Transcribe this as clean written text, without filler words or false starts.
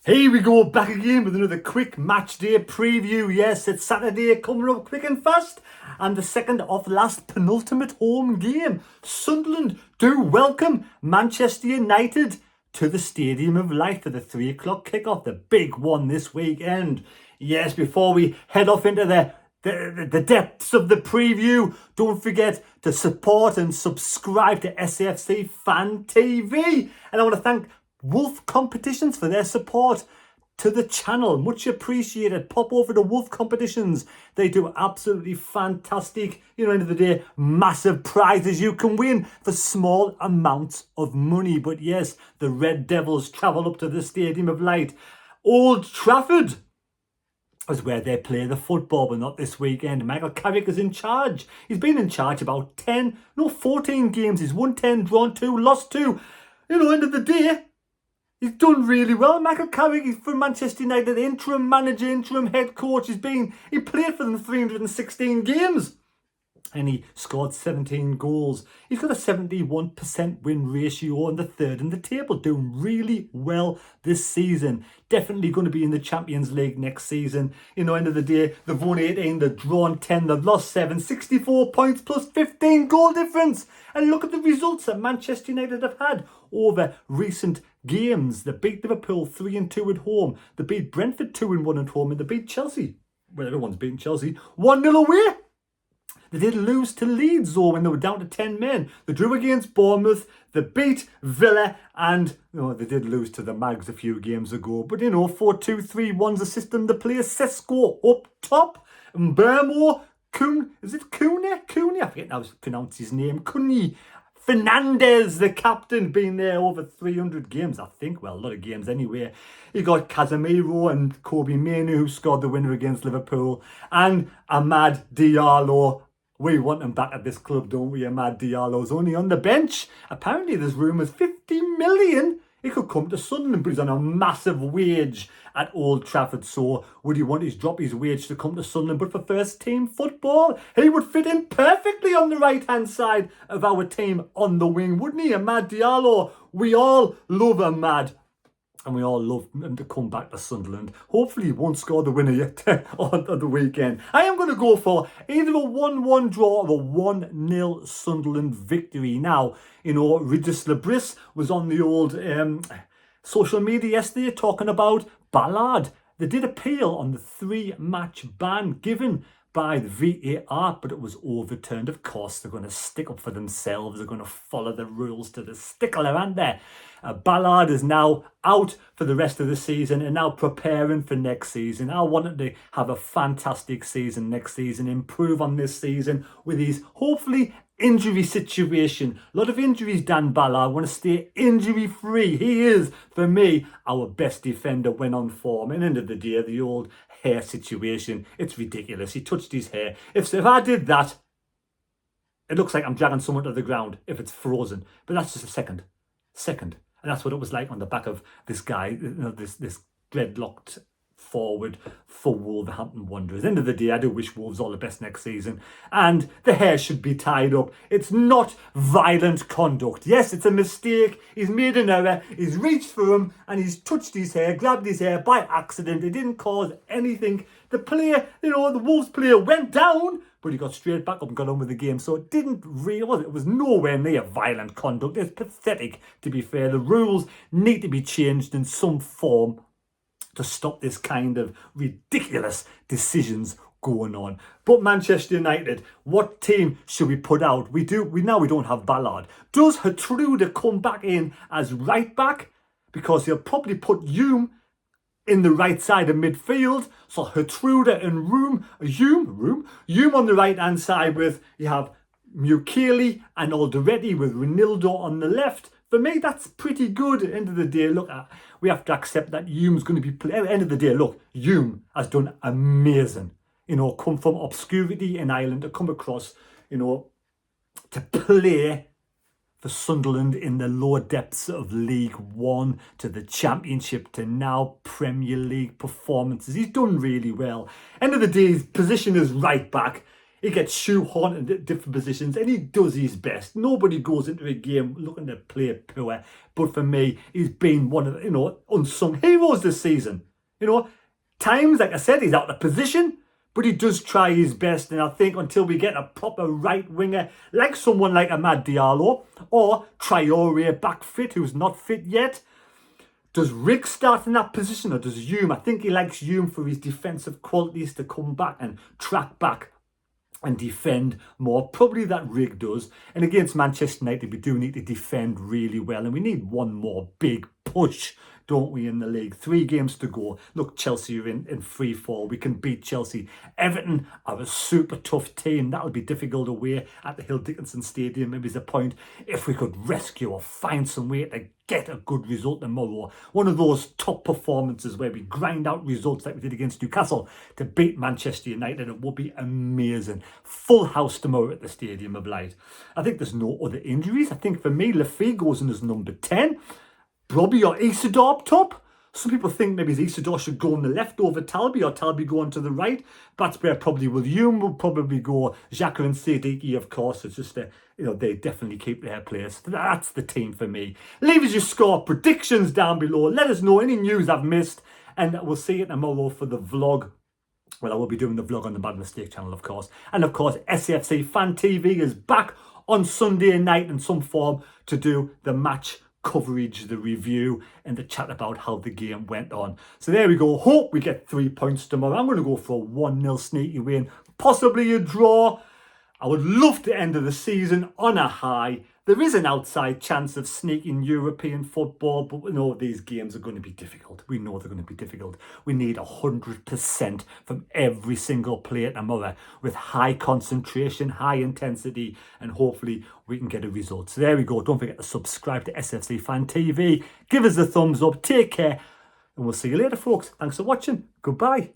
Here we go, back again with another quick match day preview. Yes, it's Saturday coming up quick and fast, and the second of last penultimate home game. Sunderland do welcome Manchester United to the Stadium of Light for the 3 o'clock kickoff, the big one this weekend. Yes, before we head off into the depths of the preview, don't forget to support and subscribe to Safc Fan TV. And I want to thank Wolf Competitions for their support to the channel. Much appreciated. Pop over to Wolf Competitions. They do absolutely fantastic, end of the day, massive prizes you can win for small amounts of money. But yes, the Red Devils travel up to the Stadium of Light. Old Trafford is where they play the football, but not this weekend. Michael Carrick is in charge. He's been in charge about 14 games. He's won 10, drawn 2, lost 2. End of the day, he's done really well. Michael Carrick, he's for Manchester United, interim manager, interim head coach. He played for them 316 games. And he scored 17 goals. He's got a 71% win ratio and the third in the table, doing really well this season. Definitely going to be in the Champions League next season. End of the day, they've won 18, they've drawn 10, they've lost 7, 64 points plus 15 goal difference. And look at the results that Manchester United have had over recent games. They beat Liverpool 3-2 at home. They beat Brentford 2-1 at home, and they beat Chelsea. Well, everyone's beaten Chelsea 1-0 away. They did lose to Leeds though when they were down to 10 men. They drew against Bournemouth, they beat Villa, and they did lose to the Mags a few games ago. But 4-2-3-1's the system. They play Sesko up top. Mbermo, Cunha? I forget how to pronounce his name. Cunha Fernandez, the captain, been there over 300 games, I think. Well, a lot of games anyway. You got Casemiro and Kobe Mainoo, who scored the winner against Liverpool, and Amad Diallo. We want him back at this club, don't we? Amad Diallo's only on the bench. Apparently there's rumours 50 million. He could come to Sunderland, but he's on a massive wage at Old Trafford. So would he want to drop his wage to come to Sunderland? But for first team football, he would fit in perfectly on the right-hand side of our team on the wing, wouldn't he? Amad Diallo. We all love Amad. And we all love him to come back to Sunderland. Hopefully he won't score the winner yet on the weekend. I am going to go for either a 1-1 draw or a 1-0 Sunderland victory. Now, Regis Lebris was on the old social media yesterday talking about Ballard. They did appeal on the 3-match ban given by the VAR, but it was overturned. Of course, they're going to stick up for themselves. They're going to follow the rules to the stickler, aren't they? Ballard is now out for the rest of the season and now preparing for next season. I wanted to have a fantastic season next season, improve on this season with his, hopefully, injury situation. A lot of injuries, Dan Ballard. I want to stay injury free. He is, for me, our best defender when on form. And end of the day, the old hair situation, it's ridiculous. He touched his hair. If I did that, it looks like I'm dragging someone to the ground if it's frozen. But that's just a second. And that's what it was like on the back of this guy, this dreadlocked forward for Wolverhampton Wanderers. End of the day, I do wish Wolves all the best next season. And the hair should be tied up. It's not violent conduct. Yes, it's a mistake. He's made an error. He's reached for him and he's touched his hair, grabbed his hair by accident. It didn't cause anything. The player, the Wolves player went down, but he got straight back up and got on with the game. So it didn't really, it was nowhere near violent conduct. It's pathetic, to be fair. The rules need to be changed in some form to stop this kind of ridiculous decisions going on. But Manchester United, what team should we put out? We don't have Ballard. Does Gertrude come back in as right back? Because he'll probably put Hume in the right side of midfield. So Gertrude and Hume on the right hand side with, you have Mukele and Alderete with Ronaldo on the left. For me, that's pretty good. At the end of the day, look, we have to accept that Hume's going to be... At the end of the day, look, Hume has done amazing. Come from obscurity in Ireland to come across, to play for Sunderland in the lower depths of League One to the Championship to now Premier League performances. He's done really well. End of the day, his position is right back. He gets shoehorned into different positions and he does his best. Nobody goes into a game looking to play poor. But for me, he's been one of the, unsung heroes this season. Times, like I said, he's out of position, but he does try his best. And I think until we get a proper right winger, like someone like Amad Diallo or Traore back fit, who's not fit yet, does Rick start in that position or does Hume? I think he likes Hume for his defensive qualities to come back and track back and defend more. Probably that Rick does. And against Manchester United, we do need to defend really well. And we need one more big push, don't we, in the league? 3 games to go. Look, Chelsea are in free fall. We can beat Chelsea. Everton are a super tough team. That'll be difficult away at the Hill Dickinson Stadium. Maybe it's a point if we could rescue or find some way to get a good result tomorrow. One of those top performances where we grind out results like we did against Newcastle to beat Manchester United. It would be amazing. Full house tomorrow at the Stadium of Light. I think there's no other injuries. I think for me, Lafay goes in as number 10. Brobby or Isidore up top. Some people think maybe Isidore should go on the left over Talby or Talby go on to the right. That's where probably William will probably go. Xhaka and Siddiqui, of course. It's just, they definitely keep their place. That's the team for me. Leave us your score predictions down below. Let us know any news I've missed. And we'll see you tomorrow for the vlog. Well, I will be doing the vlog on the Bad Mistake channel, of course. And of course, Safc Fan TV is back on Sunday night in some form to do the match coverage, the review, and the chat about how the game went on. So there we go. Hope we get 3 points tomorrow. I'm going to go for a 1-0 sneaky win, possibly a draw. I would love to end the season on a high. There is an outside chance of sneaking European football, but we know these games are going to be difficult. We know they're going to be difficult. We need 100% from every single player tomorrow with high concentration, high intensity, and hopefully we can get a result. So there we go. Don't forget to subscribe to Safc Fan TV. Give us a thumbs up. Take care. And we'll see you later, folks. Thanks for watching. Goodbye.